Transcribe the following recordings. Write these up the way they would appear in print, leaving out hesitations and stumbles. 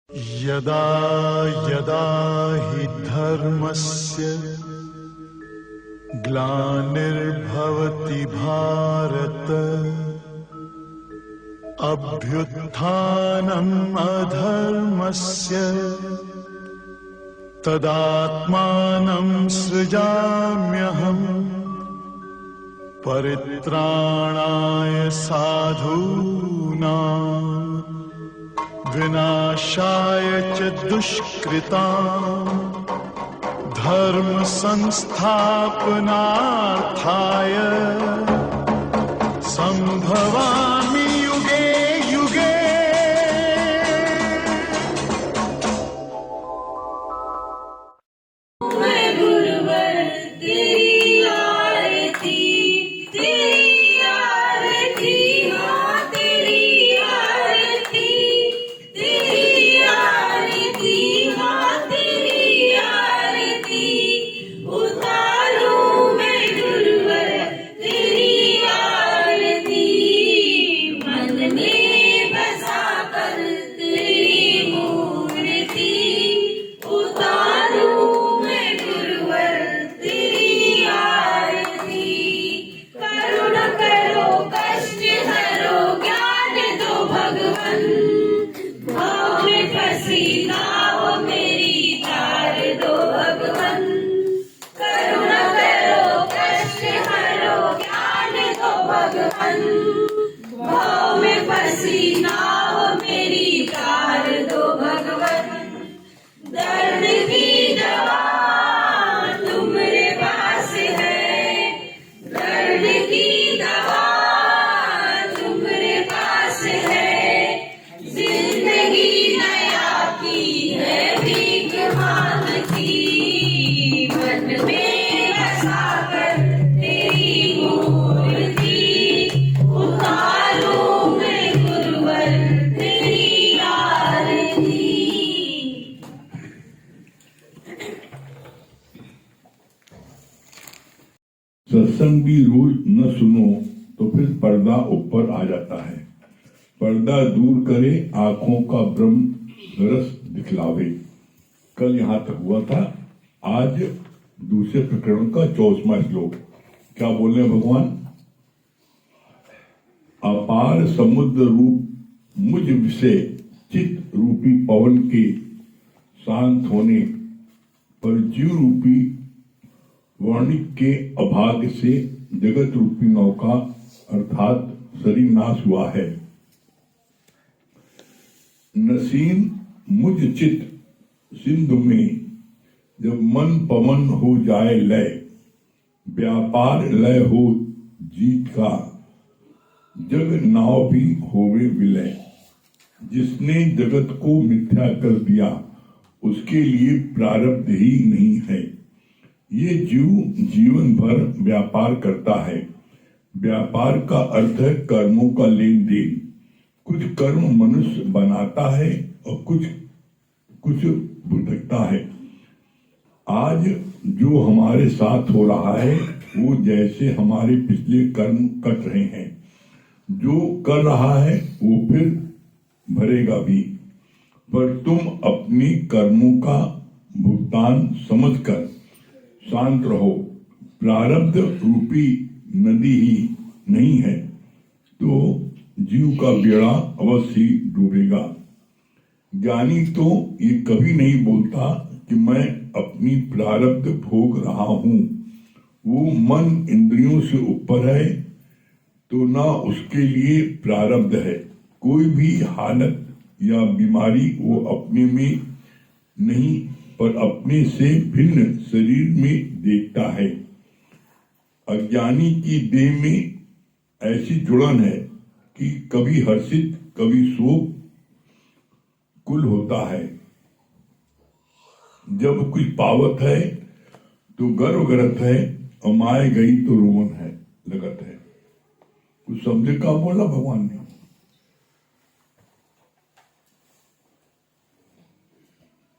यदा यदा हि धर्मस्य ग्लानिर्भवति भारत अभ्युत्थानम् अधर्मस्य तदात्मानं सृजाम्यहम् परित्राणाय साधूनां विनाशाय च दुष्कृताम् धर्म संस्थापनार्थाय संभवामि युगे युगे। मैं गुरुवर तेरी आरती, तेरी आरती, हाँ तेरी आरती, तेरी आरती, हाँ तेरी आरती उतारूं मैं गुरुवर तेरी आरती। मन में बसा कर तेरी मूर्ति उतारूं मैं गुरुवर तेरी आरती। करुणा करो कष्ट हरो ज्ञान दो भगवन, भाव में फंसी नाव मेरी तार दो भगवन। करुणा करो कष्ट हरो ज्ञान दो भगवन, भाव में फंसी नाव मेरी तार दो भगवन। दर्द की दवा तुम्हारे पास है, दर्द की दवा तुम्हारे पास है। जिंदगी नया की है भीख मांगती, मन में बसा कर तेरी मूर्ति उतारूं मैं गुरुवर तेरी आरती। सत्संग भी रोज न सुनो तो फिर पर्दा ऊपर आ जाता है। पर्दा दूर करे आंखों का ब्रह्म रस दिखलावे। कल यहाँ तक हुआ था। आज दूसरे प्रकरण का 24वां श्लोक। क्या बोल रहे हैं भगवान? अपार समुद्र रूप मुझ विषय चित्त रूपी पवन के शांत होने पर जीव रूपी वर्णिक के अभाग्य से जगत रूपी नौका अर्थात शरीर नाश हुआ है। नसीन मुझ चित सिंधु में जब मन पवन हो जाए लय, व्यापार लय हो जीत का जग नाव भी होवे विलय। जिसने जगत को मिथ्या कर दिया उसके लिए प्रारब्ध ही नहीं है। ये जीव जीवन भर व्यापार करता है। व्यापार का अर्थ है कर्मों का लेन देन। कुछ कर्म मनुष्य बनाता है और कुछ भुगतता है। आज जो हमारे साथ हो रहा है वो जैसे हमारे पिछले कर्म कट रहे हैं। जो कर रहा है वो फिर भरेगा भी। पर तुम अपनी कर्मों का भुगतान समझकर शांत रहो। प्रारब्ध रूपी नदी ही नहीं है तो जीव का बेड़ा अवश्य ही डूबेगा। ज्ञानी तो ये कभी नहीं बोलता कि मैं अपनी प्रारब्ध भोग रहा हूं। वो मन इंद्रियों से ऊपर है तो ना उसके लिए प्रारब्ध है। कोई भी हालत या बीमारी वो अपने में नहीं पर अपने से भिन्न शरीर में देखता है। अज्ञानी की देह में ऐसी जुड़न है कि कभी हर्षित कभी शोक कुल होता है। जब कुछ पावत है तो गर्व गरत है और माए गई तो रोवन है लगत है। कुछ समझे का बोला भगवान ने?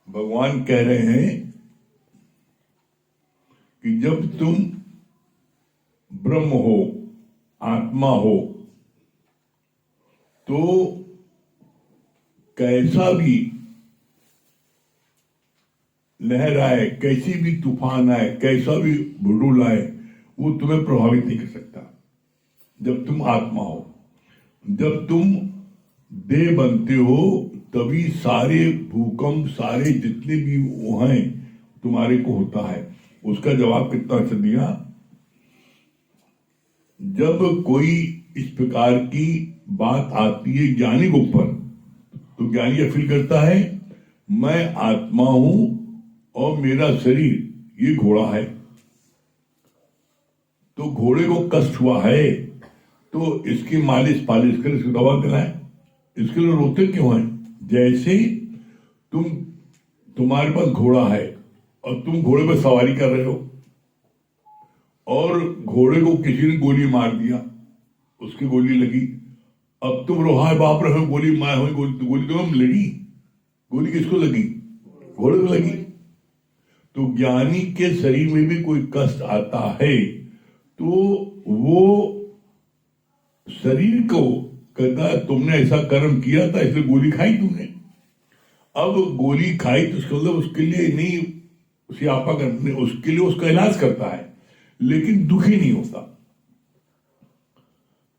भगवान कह रहे हैं कि जब तुम ब्रह्म हो आत्मा हो तो कैसा भी लहर आए, कैसी भी तूफान आए, कैसा भी बुलबुल आए, वो तुम्हें प्रभावित नहीं कर सकता जब तुम आत्मा हो। जब तुम देह बनते हो तभी सारे भूकंप, सारे जितने भी वो हैं तुम्हारे को होता है। उसका जवाब कितना अच्छा दिया। जब कोई इस प्रकार की बात आती है ज्ञानी के ऊपर, तो ज्ञानी यह फील करता है मैं आत्मा हूं और मेरा शरीर ये घोड़ा है। तो घोड़े को कष्ट हुआ है तो इसकी मालिश पालिश कर इसको दवा दिलाएं। इसके लिए रोते क्यों हैं? जैसे तुम्हारे पास घोड़ा है और तुम घोड़े पर सवारी कर रहे हो और घोड़े को किसी ने गोली मार दिया, उसकी गोली लगी, अब तुम रो हाय बाप रे गोली मार हुई, गोली तो हम लड़ी, गोली किसको लगी? घोड़े को लगी। तो ज्ञानी के शरीर में भी कोई कष्ट आता है तो वो शरीर को कहता है तुमने ऐसा कर्म किया था इसलिए गोली खाई तुमने। अब गोली खाई तो उसका मतलब उसके लिए नहीं सियापा करने, उसके लिए उसका इलाज करता है, लेकिन दुखी नहीं होता।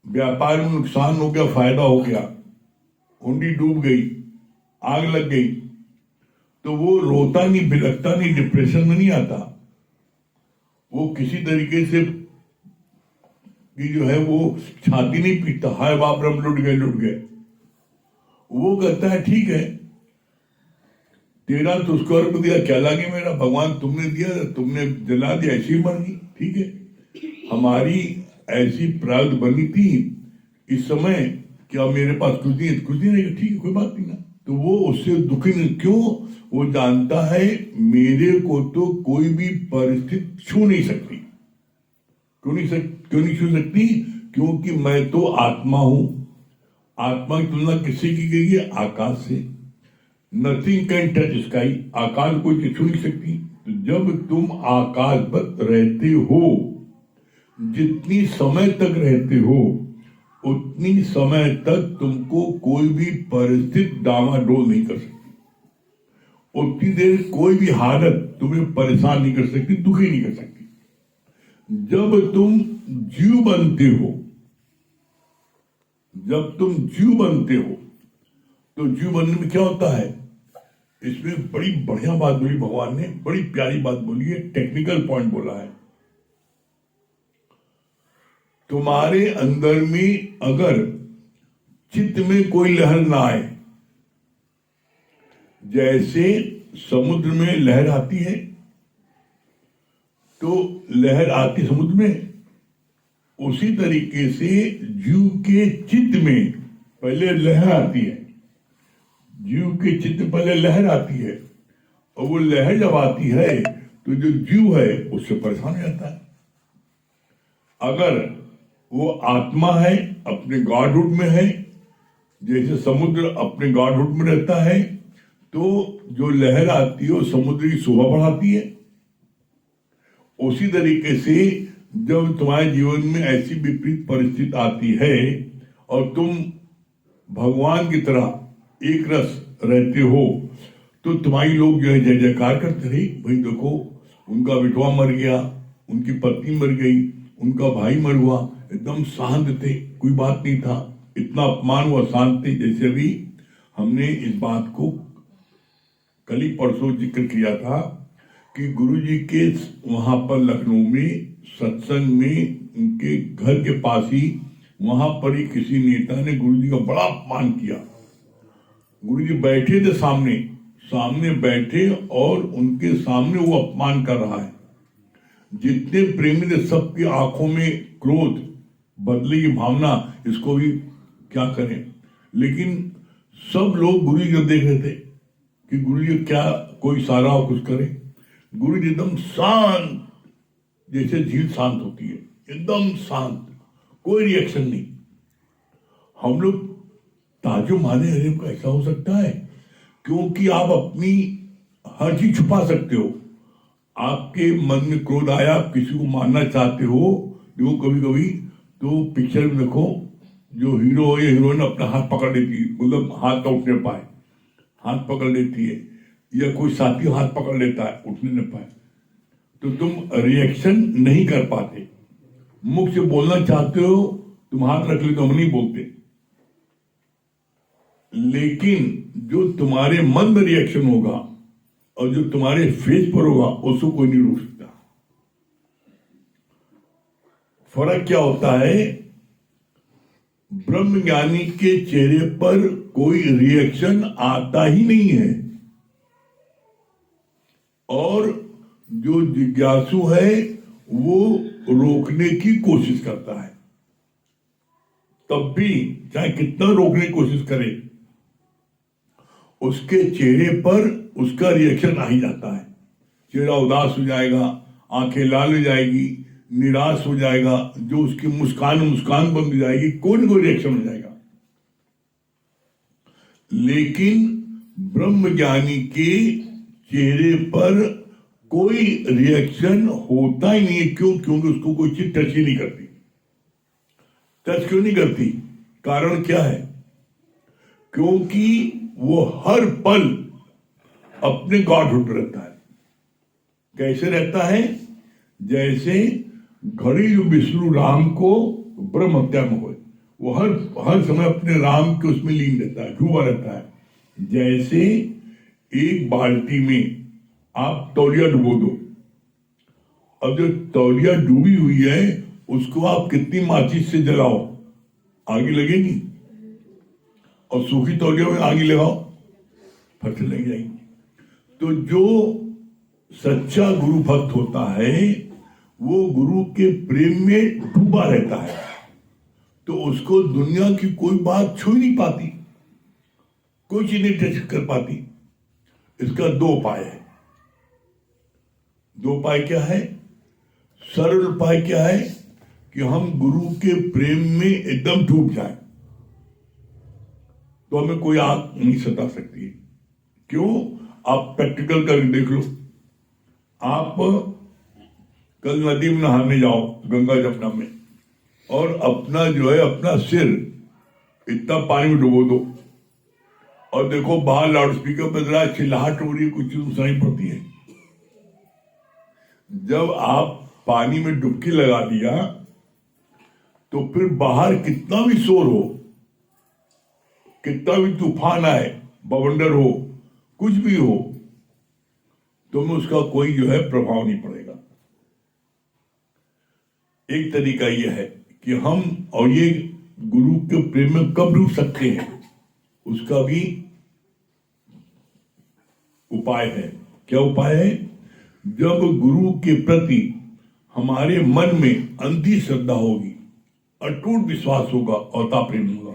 व्यापार में नुकसान हो गया, फायदा हो गया, हुंडी डूब गई, आग लग गई, तो वो रोता नहीं, बिलखता नहीं, डिप्रेशन में नहीं आता। वो किसी तरीके से कि जो है वो छाती नहीं पीटता हाय बाप रे लुट गए। वो कहता है ठीक है तेरा तो उसको अर्प दिया, क्या लागे मेरा, भगवान तुमने दिया, तुमने जला दिया, ऐसी मर गई, ठीक है। हमारी ऐसी प्रारब्ध बनी थी इस समय क्या मेरे पास कुछ नहीं रहेगा, ठीक है कोई बात नहीं ना। तो वो उससे दुखी नहीं, क्यों? वो जानता है मेरे को तो कोई भी परिस्थिति छू नहीं सकती। क्यों नहीं छू सकती? क्योंकि मैं तो आत्मा हूं। आत्मा की तुलना किससे की गई है? आकाश से। नथिंग कैन टच स्काई, आकाश कोई चीज छू नहीं सकती। तो जब तुम आकाशवत रहते हो, जितनी समय तक रहते हो उतनी समय तक तुमको कोई भी परिस्थिति डामाडोल नहीं कर सकती। उतनी देर कोई भी हालत तुम्हें परेशान नहीं कर सकती, दुखी नहीं कर सकती। जब तुम जीव बनते हो, तो जीव बनने में क्या होता है? इसमें बड़ी बढ़िया बात बोली भगवान ने, बड़ी प्यारी बात बोली है, टेक्निकल पॉइंट बोला है। तुम्हारे अंदर में अगर चित्त में कोई लहर ना आए, जैसे समुद्र में लहर आती है, तो लहर आती समुद्र में, उसी तरीके से जीव के चित्त में पहले लहर आती है। जीव के चित्त में पहले लहर आती है और वो लहर जब आती है तो जो जीव है उससे परेशान हो जाता है। अगर वो आत्मा है, अपने गॉडहुड में है, जैसे समुद्र अपने गॉडहुड में रहता है, तो जो लहर आती है वो समुद्र की शोभा बढ़ाती है। उसी तरीके से जब तुम्हारे जीवन में ऐसी विपरीत परिस्थिति आती है और तुम भगवान की तरह एक रस रहते हो, तो तुम्हारी लोग जो है जय जयकार करते रहे, भाई देखो उनका बिटवा मर गया, उनकी पत्नी मर गई, उनका भाई मर हुआ, एकदम शांत थे, कोई बात नहीं था, इतना अपमान हुआ, शांत थे। जैसे अभी हमने इस बात को कल ही परसों जिक्र किया था कि गुरुजी के वहां पर लखनऊ में सत्संग में उनके घर के पास ही वहां पर ही किसी नेता ने गुरुजी का बड़ा अपमान किया। गुरुजी बैठे थे सामने बैठे और उनके सामने वो अपमान कर रहा है। जितने प्रेमी थे सबकी आंखों में क्रोध, बदले की भावना, इसको भी क्या करें, लेकिन सब लोग गुरुजी को देख रहे थे कि गुरुजी क्या कोई सारा कुछ करे। गुरुजी एकदम शांत, जैसे झील शांत होती है, एकदम शांत, कोई रिएक्शन नहीं। हम लोग ताजुब माने, अरे कैसा हो सकता है? क्योंकि आप अपनी हर चीज छुपा सकते हो। आपके मन में क्रोध आया, आप किसी को मारना चाहते हो, देखो कभी कभी तो पिक्चर में देखो जो हीरो हो या हीरोइन अपना हाथ पकड़ लेती है, मतलब हाथ तो उठने पाए, हाथ पकड़ लेती है। या कोई साथी हाथ पकड़ लेता है, उठने न पाए, तो तुम रिएक्शन नहीं कर पाते। मुख से बोलना चाहते हो, तुम हाथ रख ले तो हम नहीं बोलते, लेकिन जो तुम्हारे मन में रिएक्शन होगा और जो तुम्हारे फेस पर होगा उसको कोई नहीं रोक सकता। फर्क क्या होता है, ब्रह्मज्ञानी के चेहरे पर कोई रिएक्शन आता ही नहीं है, और जो जिज्ञासु है वो रोकने की कोशिश करता है। तब भी चाहे कितना रोकने की कोशिश करे, उसके चेहरे पर उसका रिएक्शन आ ही जाता है। चेहरा उदास हो जाएगा, आंखें लाल हो जाएगी, निराश हो जाएगा, जो उसकी मुस्कान बंद हो जाएगी, कोई ना कोई रिएक्शन हो जाएगा। लेकिन ब्रह्मज्ञानी के चेहरे पर कोई रिएक्शन होता ही नहीं है। क्यों? क्योंकि उसको कोई चीज टच ही नहीं करती। टच क्यों नहीं करती? कारण क्या है? क्योंकि वो हर पल अपने गॉडहुड रहता है। कैसे रहता है? जैसे घड़ी जो विष्णु राम को ब्रह्म हत्या में हुए, वो हर समय अपने राम के उसमें लीन रहता है, डूबा रहता है। जैसे एक बाल्टी में आप तौलिया डुबो दो, अब जो तौलिया डूबी हुई है उसको आप कितनी माचिस से जलाओ, आगे लगेगी, और सूखी तौलिया में आगे लगाओ, फट लग जाएगी। तो जो सच्चा गुरु भक्त होता है वो गुरु के प्रेम में डूबा रहता है, तो उसको दुनिया की कोई बात छू नहीं पाती, कोई चीज नहीं टच कर पाती। इसका दो उपाय है। दो उपाय क्या है? सरल उपाय क्या है कि हम गुरु के प्रेम में एकदम डूब जाए, तो हमें कोई आग नहीं सता सकती है। क्यों? आप प्रैक्टिकल करके देख लो। आप कल नदी में नहाने जाओ, गंगा जमुना में, और अपना जो है अपना सिर इतना पानी में डुबो दो, और देखो बाहर लाउड स्पीकर बज रहा है, चिल्लाहट हो रही है, कुछ चीज सुनाई पड़ती है। जब आप पानी में डुबकी लगा दिया तो फिर बाहर कितना भी शोर हो, कितना भी तूफान आए, बवंडर हो, कुछ भी हो, तो में उसका कोई जो है प्रभाव नहीं पड़ेगा। एक तरीका यह है कि हम, और ये गुरु के प्रेम में कब डूब सकते हैं उसका भी उपाय है। क्या उपाय है? जब गुरु के प्रति हमारे मन में अंधी श्रद्धा होगी, अटूट विश्वास होगा, अवता प्रेम होगा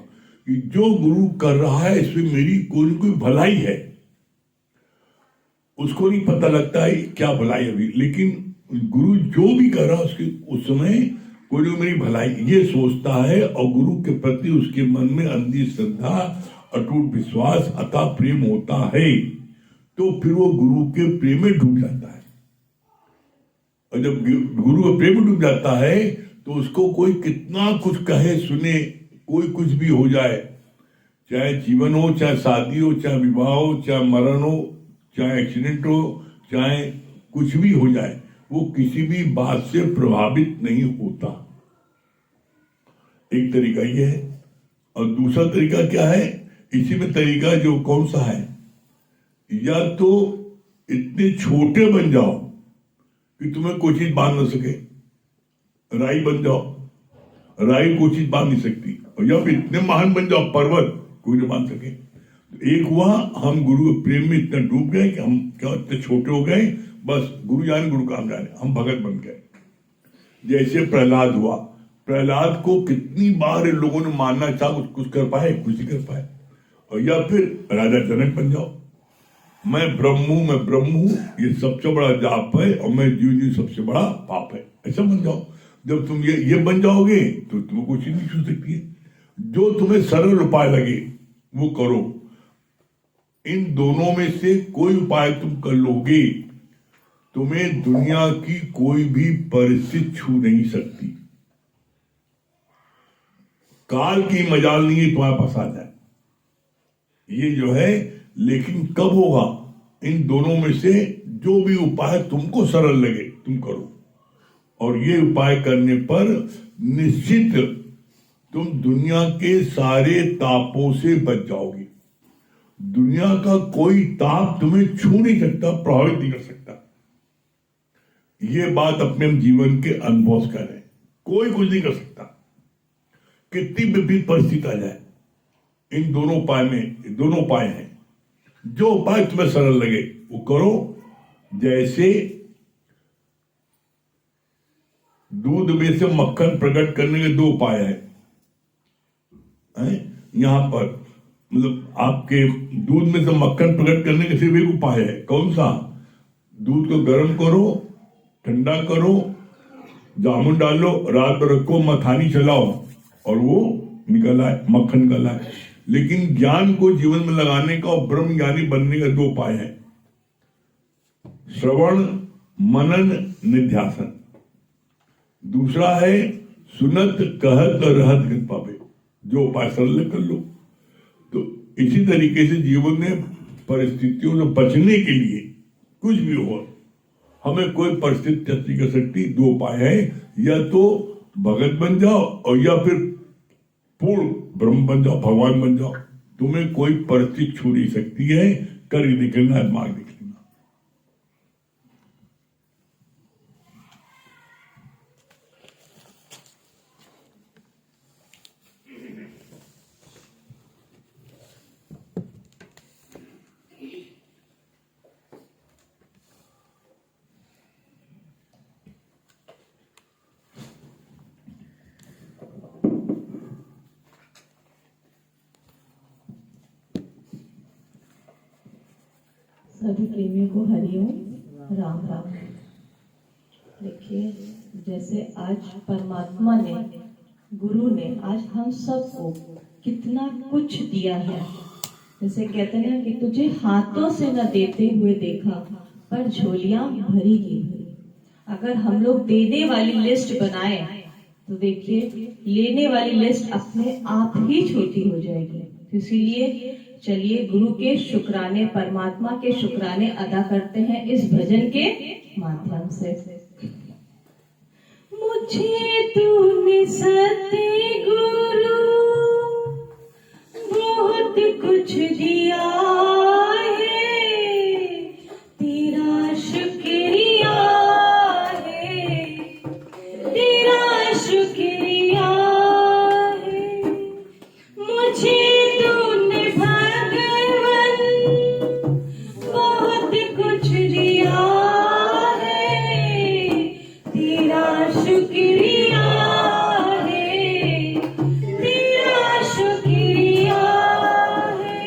कि जो गुरु कर रहा है इसमें मेरी कोई न कोई भलाई है। उसको नहीं पता लगता है क्या भलाई अभी, लेकिन गुरु जो भी कर रहा है उसके उस समय कोई न मेरी भलाई ये सोचता है, और गुरु के प्रति उसके मन में अंधी श्रद्धा, अटूट विश्वास, अथा प्रेम होता है, तो फिर वो गुरु के प्रेम में डूब जाता है। और जब गुरु के प्रेम में डूब जाता है तो उसको कोई कितना कुछ कहे सुने, कोई कुछ भी हो जाए, चाहे जीवन हो, चाहे शादी हो, चाहे विवाह हो, चाहे मरण हो, चाहे एक्सीडेंट हो, चाहे कुछ भी हो जाए, वो किसी भी बात से प्रभावित नहीं होता। एक तरीका ये है। और दूसरा तरीका क्या है? इसी में तरीका जो कौन सा है, या तो इतने छोटे बन जाओ कि तुम्हें कोई चीज बांध न सके, राई बन जाओ, राई कोई चीज बांध नहीं सकती, और या फिर इतने महान बन जाओ पर्वत, कोई नहीं बांध सके। तो एक हुआ हम गुरु के प्रेम में इतना डूब गए कि हम क्या इतने छोटे हो गए, बस गुरु जाने गुरु काम जाने, हम भगत बन गए। जैसे प्रहलाद हुआ, प्रहलाद को कितनी बार इन लोगों ने मारना चाहा, कुछ कर पाए, कुछ नहीं कर पाए। और या फिर राजा जनक बन जाओ, मैं ब्रह्म हूं, ये सबसे बड़ा जाप है, और मैं जीव सबसे बड़ा पाप है, ऐसा बन जाओ। जब तुम ये बन जाओगे तो तुम्हें कुछ नहीं छू सकती है। जो तुम्हें सरल उपाय लगे वो करो। इन दोनों में से कोई उपाय तुम कर लोगे, तुम्हें दुनिया की कोई भी परिस्थिति छू नहीं सकती। काल की मजाल नहीं है तुम्हारे पास आ जाए, ये जो है। लेकिन कब होगा? इन दोनों में से जो भी उपाय तुमको सरल लगे तुम करो, और ये उपाय करने पर निश्चित तुम दुनिया के सारे तापों से बच जाओगे। दुनिया का कोई ताप तुम्हें छू नहीं सकता, प्रभावित नहीं कर सकता। ये बात अपने जीवन के अनुभव से करें, कोई कुछ नहीं कर सकता। कितनी विपरीत परिस्थिति आ जाए, इन दोनों उपाय में दोनों उपाय हैं, जो उपाय तुम्हें सरल लगे वो करो। जैसे दूध में से मक्खन प्रकट करने के दो उपाय हैं यहां पर, मतलब आपके दूध में से मक्खन प्रकट करने के सिर्फ एक उपाय है। कौन सा? दूध को गर्म करो, ठंडा करो, जामुन डालो, रात भर रखो, मखानी चलाओ और वो निकल आए, मक्खन निकल आए। लेकिन ज्ञान को जीवन में लगाने का और ब्रह्म ज्ञानी बनने का दो उपाय है, श्रवण मनन निध्यासन। दूसरा है सुनत कहत रहत गत पावे, जो उपाय सरल कर लो। तो इसी तरीके से जीवन में परिस्थितियों से बचने के लिए कुछ भी हो, हमें कोई परिस्थिति टच नहीं कर सकती। दो उपाय है, या तो भगत बन जाओ और या फिर पूर्ण ब्रह्म बन जाओ, भगवान बन जाओ। तुम्हें कोई परिस्थिति छू नहीं सकती है, कर ही निकलना है, मार्ग निकलना। सभी प्रेमियों को हरिओम, राम राम। देखिए, जैसे आज परमात्मा ने, गुरु ने आज हम सबको कितना कुछ दिया है। जैसे कहते हैं ना कि तुझे हाथों से न देते हुए देखा, पर झोलियां भरी की भरी। अगर हम लोग देने वाली लिस्ट बनाए तो देखिए लेने वाली लिस्ट अपने आप ही छोटी हो जाएगी। तो इसीलिए चलिए गुरु के शुक्राने, परमात्मा के शुक्राने अदा करते हैं इस भजन के माध्यम से। मुझे तूने सतगुरु बहुत कुछ दिया है, तेरा शुक्रिया है, तेरा शुक्रिया है। मुझे तूने भगवन बहुत कुछ दिया है, तेरा शुक्रिया है, तेरा शुक्रिया है।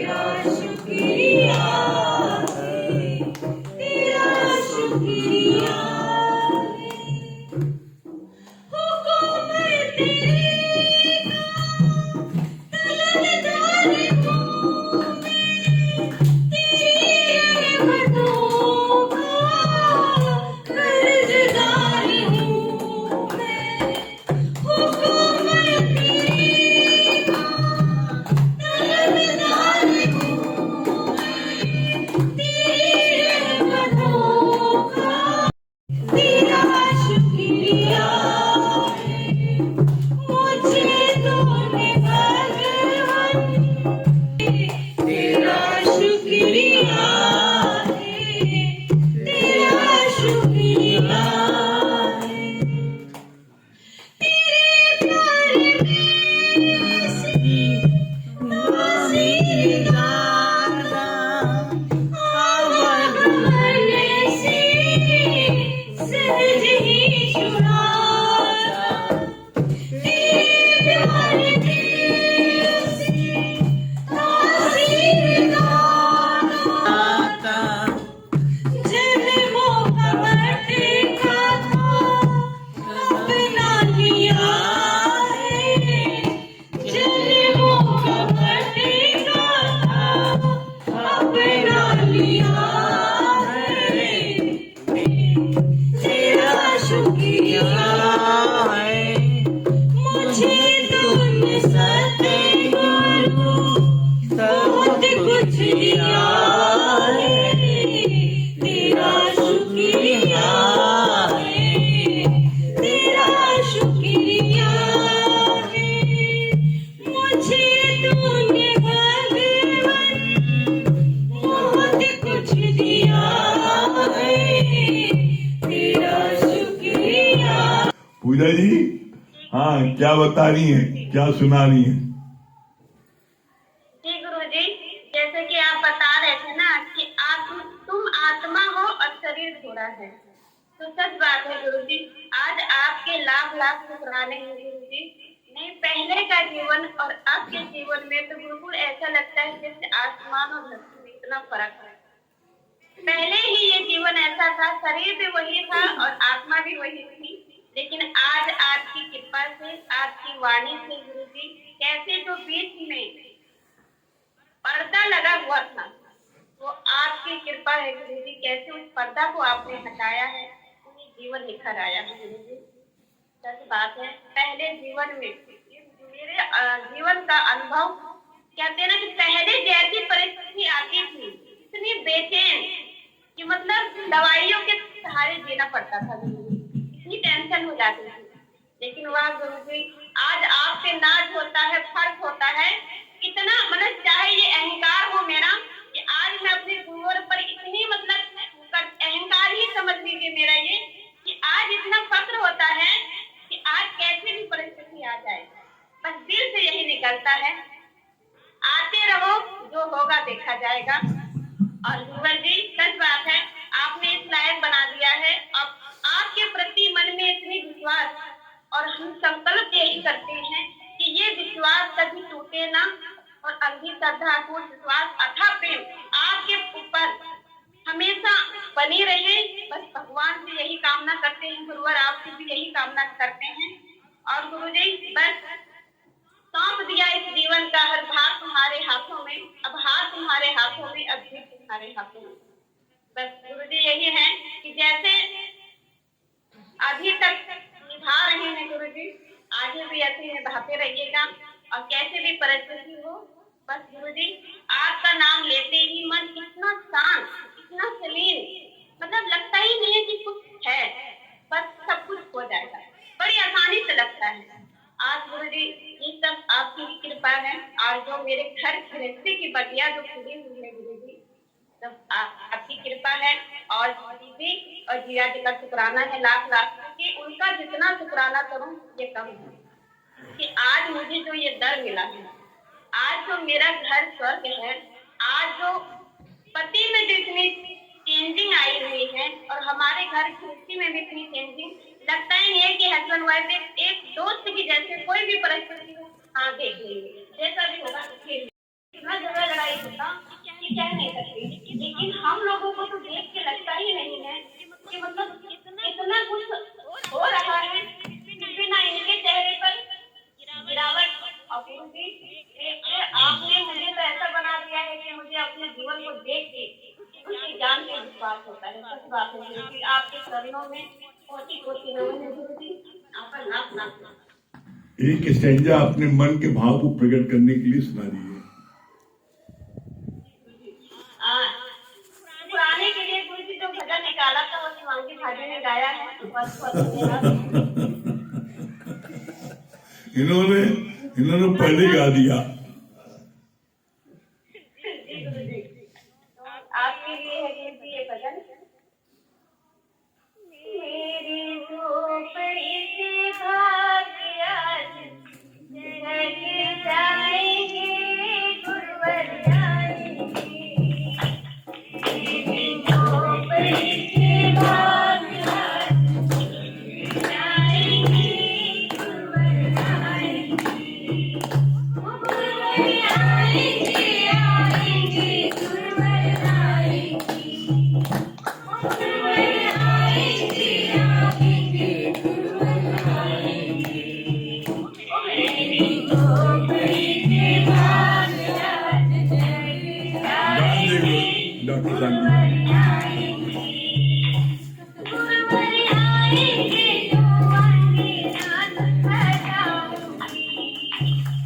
तेरा शुक्रिया है, तेरा शुक्रिया है। हुक्म तेरे का तलबदार हूँ मैं, तेरी रहमतों का कर्जदार हूँ मैं। हुक्म तेरे का तलबदार हूँ मैं, तेरी रहमतों का तेरा शुक्रिया है। मुझे तूने भगवान तेरा शुक्रिया है, तेरा शुक्रिया है। तेरे प्यारे में से नाज़ी ज़्यादा आवाज़ से सहज ही शुरादा। तेरे प्यारे में से नाज़ी ज़्यादा जन्मों का भटका था अपना लिया है, जन्मों का भटका था अपना लिया है। तेरा शुक्रिया है, मुझे तूने सतगुरु बहुत कुछ दिया है। तेरा शुक्रिया है, तेरा शुक्रिया है। मुझे तूने भगवान बहुत कुछ दिया है। तेरा शुक्रिया। पूजा जी, हाँ क्या बता रही हैं, क्या सुना रही हैं? जी गुरुजी, जैसे कि आप बता रहे थे ना कि तुम आत्मा हो और शरीर घोड़ा है, तो सच बात है गुरुजी। आज आपके लाख लाख शुक्राने हैं गुरुजी। नहीं, पहले का जीवन और अब के जीवन में तो बिल्कुल ऐसा लगता है जैसे आसमान और धरती में इतना फर्क है। पहले ही ये जीवन ऐसा था, शरीर भी वही था और आत्मा भी वही थी, लेकिन आज आपकी कृपा से, आपकी वाणी से गुरुजी, कैसे जो बीच में पर्दा लगा हुआ था, वो आपकी कृपा है गुरुजी। कैसे उस पर्दा को आपने हटाया है, उन्हें जीवन निखर आया है गुरुजी। सच बात है, पहले जीवन में मेरे जीवन का अनुभव, कहते हैं ना कि पहले जैसी परिस्थिति आती थी, इतनी बेचैन कि मतलब दवाइयों के सहारे जीना पड़ता था गुरुजी, इतनी टेंशन हो जाती थी। लेकिन वह गुरुजी, आज आपसे नाज होता है, फर्क होता है। इतना मतलब चाहे ये अहंकार हो मेरा कि आज मैं अपने गुरुवर पर इतनी मतलब अहंकार ही समझ लीजिए मेरा ये, कि आज इतना फक्र होता है कि आज कैसे भी परिस्थिति आ जाए, बस दिल से यही निकलता है, आते रहो, जो होगा देखा जाएगा। और गुरुवर जी, सच बात है, आपने इस लायक बना दिया है। अब आपके प्रति मन में इतनी विश्वास, और हम संकल्प यही करते हैं कि ये विश्वास कभी टूटे ना, और अंधी श्रद्धा, अटूट विश्वास, अथाह प्रेम आपके ऊपर हमेशा बनी रहे। बस भगवान से यही कामना करते हैं, गुरुवर आपसे भी यही कामना करते हैं। और गुरुजी, बस सौंप दिया इस जीवन का हर भाग तुम्हारे हाथों में, अब हाथ तुम्हारे हाथों में, अब जीत तुम्हारे हाथों में। बस गुरुजी यही है कि जैसे अभी तक निभा रहे हैं गुरुजी, आगे भी ऐसे निभाते रहिएगा। और कैसे भी परिस्थिति हो, बस गुरुजी आपका नाम लेते ही मन इतना शांत, इतना सलीम, मतलब लगता ही नहीं है कि कुछ है, बस सब कुछ हो जाएगा, बड़ी आसानी से लगता है। आज गुरुजी ये सब आपकी कृपा है, और जो मेरे घर गृहस्थी की बतिया जो खुली हुई है गुरुजी, सब आपकी कृपा है। और दीदी और जिया जी का शुक्राना है लाख लाख, कि उनका जितना शुक्राना करूं ये कम है, कि आज मुझे जो ये दर मिला है, आज जो मेरा घर स्वर्ग है, आज जो पति में जो इतनी चेंजिंग आई हुई है, और हमारे घर गृहस्थी में भी इतनी चेंजिंग, लगता ही नहीं है कि हस्बैंड वाइफ एक दोस्त की जैसे कोई भी परिस्थिति हो, हाँ देख लेंगे, जैसा भी होगा कितना झगड़ा लड़ाई अपने जीवन को देख के उसकी जान पे विश्वास होता है। सच बात है गुरु जी, आपके चरणों में कोटि कोटि नमन है गुरु जी, आपका लाख लाख। एक स्टैंजा अपने मन के भाव को प्रकट करने के लिए सुना दीजिए। पुराने के लिए गुरु जी जो भजन निकाला था वो शिवांगी भाभी ने गाया है, बस धन्यवाद। इन्होंने पहले गा दिया। जी गुरु जी, आपके लिए है गुरु जी ये भजन। मेरी झोपड़ी से भाग्य आज जग जाएंगे, गुरुवर जाएंगे। मेरी झोपड़ी से भाग्य आज जग जाएंगे, गुरुवर जाएंगे। गुरुवर आएंगे, आएंगे, गुरुवर आएंगे। गुरुवर आएंगे, आएंगे, गुरुवर आएंगे। ओ मेरी झोपड़ी से भाग्य आज जग जाएंगे, डॉक्टर गुरुवर शांति आएंगे। गुरुवर आएंगे, जो अंधेरा सजाऊंगी।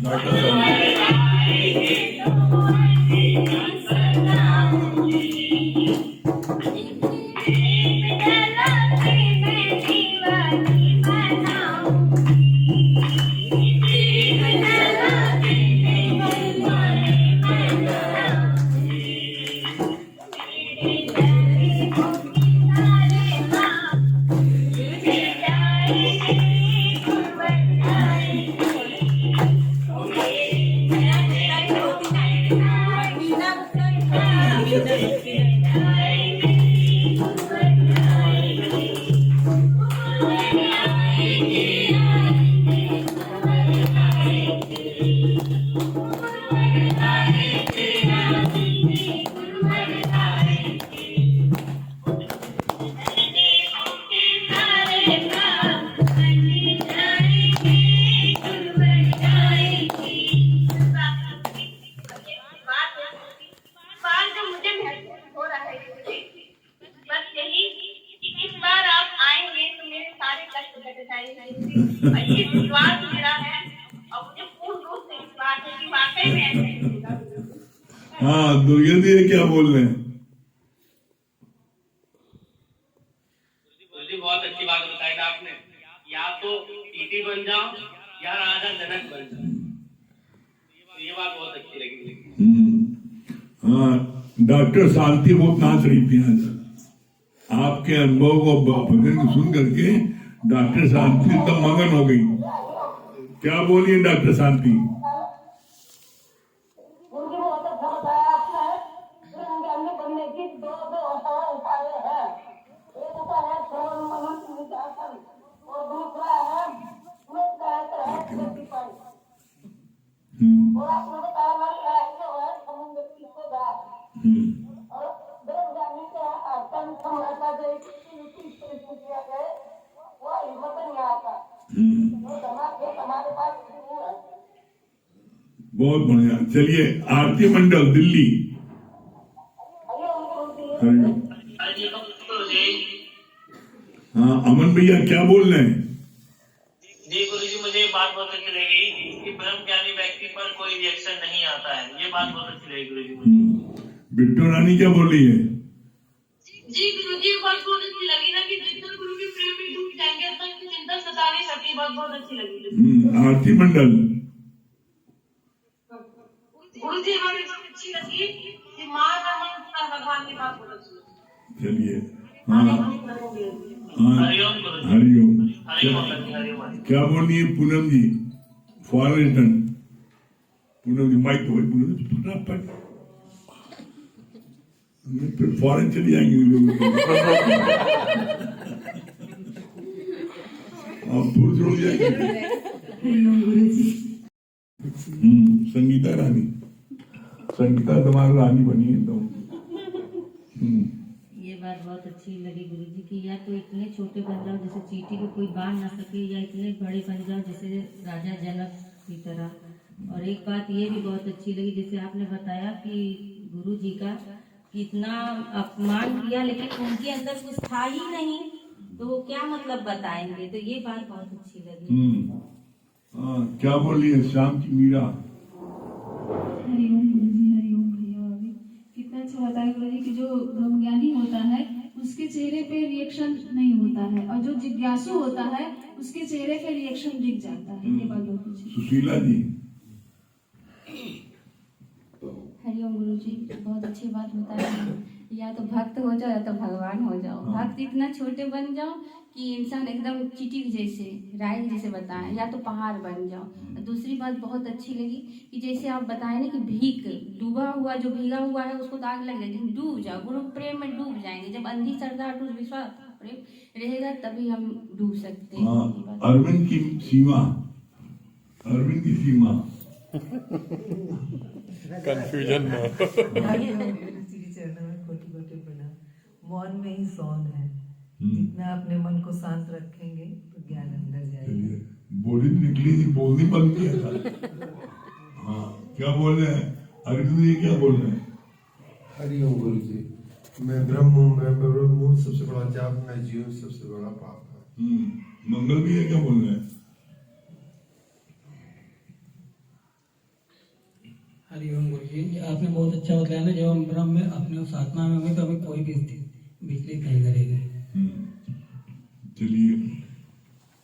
डॉक्टर शांति ये विश्वास मेरा है और मुझे पूर्ण रूप से विश्वास है कि वाकई में ऐसा ही होगा। हाँ, दुर्गा जी ये क्या बोल रहे हैं? गुरुजी बहुत अच्छी बात बताई था आपने, या तो टीटी बन जाओ या राजा जनक बन जाओ। ये बात बहुत अच्छी लगी। हाँ, डॉक्टर शांति बहुत नाच रही थी आज। आपके अनुभव को भजन सुन करके डॉक्टर शांति एकदम मगन हो गई। क्या बोलिए डॉक्टर शांति? उनकी बहुत अच्छा बताया आपने। ब्रह्मज्ञानी बनने की दो उपाय है। एक उपाय है श्रवण मनन निधिध्यासन और दूसरा है प्रतिपाय। और आपने बताया हमारी लड़ाई जो है समुद्र की सजा और ब्रह्मज्ञानी के आसन समझा जाए किया गए वो हिम्मत नहीं आता। हमारे पास है। बहुत बढ़िया। चलिए, आरती मंडल दिल्ली। हरिओम। हाँ, अमन भैया क्या बोल रहे हैं? जी गुरुजी, मुझे ये बात बहुत अच्छी लगी कि ब्रह्मज्ञानी व्यक्ति पर कोई रिएक्शन नहीं आता है। ये बात बहुत अच्छी लगी गुरुजी मुझे। बिट्टू रानी क्या बोल रही है? जी गुरुजी, बात बहुत अच्छी लगी ना कि जितना गुरु के प्रेम में डूब जाएंगे तब की चिंता सता नहीं सकती। बात बहुत अच्छी लगी। आरती मंडल। गुरुजी हमें बहुत अच्छी लगी कि माँ का मन भगवान की बात बहुत अच्छी लगी। चलिए, हाँ हाँ, हरिओम गुरुजी। हरिओम। हरिओम। क्या बोल रही है Poonam ji? Foreign return. Poonam ji mic तो पूनम जी फटाफट फिर फॉरेन चली जाएंगे लोग। आप दूर छोड़ जाएंगे। संगीता रानी, संगीता तुम्हारी रानी बनी है तो। ये बात बहुत अच्छी लगी गुरुजी की, या तो इतने छोटे बन जाओ जैसे चींटी को कोई बांध ना सके, या इतने बड़े बन जाओ जैसे राजा जनक की तरह। और एक बात ये भी बहुत अच्छी लगी जैसे आपने बताया कि गुरु जी का कितना अपमान किया, लेकिन उनके अंदर कुछ था ही नहीं, तो वो क्या मतलब बताएंगे। तो ये बात बहुत अच्छी लगी। क्या बोली है श्याम की मीरा? हरिओम गुरु जी, हरिओम भैया भाभी। कितना अच्छा बताया गुरु जी कि जो ब्रह्मज्ञानी होता है उसके चेहरे पे रिएक्शन नहीं होता है, और जो जिज्ञासु होता है उसके चेहरे पे रिएक्शन दिख जाता है। ये बात बहुत अच्छी। सुशीला जी। हरिओम गुरु जी, बहुत अच्छी बात बताई। या तो भक्त हो जाओ या तो भगवान हो जाओ। भक्त इतना छोटे बन जाओ कि इंसान एकदम चींटी जैसे, राय जैसे बताएं, या तो पहाड़ बन जाओ। दूसरी बात बहुत अच्छी लगी कि जैसे आप बताएं ना कि भीख, डूबा हुआ जो भीगा हुआ है उसको तो आग लग जाएगी, डूब जाओ, गुरु प्रेम में डूब जाएंगे। जब अंधी श्रद्धा अटूट विश्वास प्रेम रहेगा तभी हम डूब सकते हैं। अरविंद की सीमा, अरविंद की सीमा कंफ्यूजन में चरणों में कोटि कोटि प्रणाम। मौन में ही सौन है। जितना अपने मन को शांत रखेंगे तो ज्ञान अंदर जाएगा। बोली निकली थी, बोल नहीं बंद किया था। हाँ, क्या बोल रहे हैं अरविंद जी, क्या बोल रहे हैं? हरिओम गुरु जी, मैं ब्रह्म हूँ, मैं ब्रह्म हूँ, सबसे बड़ा जाप मैं जीवन, सबसे बड़ा पाप है। मंगल भी है, क्या बोल रहे हैं? हरिओम गुरु जी, आपने बहुत अच्छा बताया ना, जब हम ब्रह्म में अपने उस आत्मा में होंगे तो हमें कोई भी विचलित नहीं करेगी। चलिए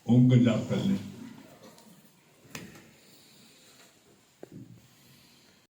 ओम का जाप कर लें।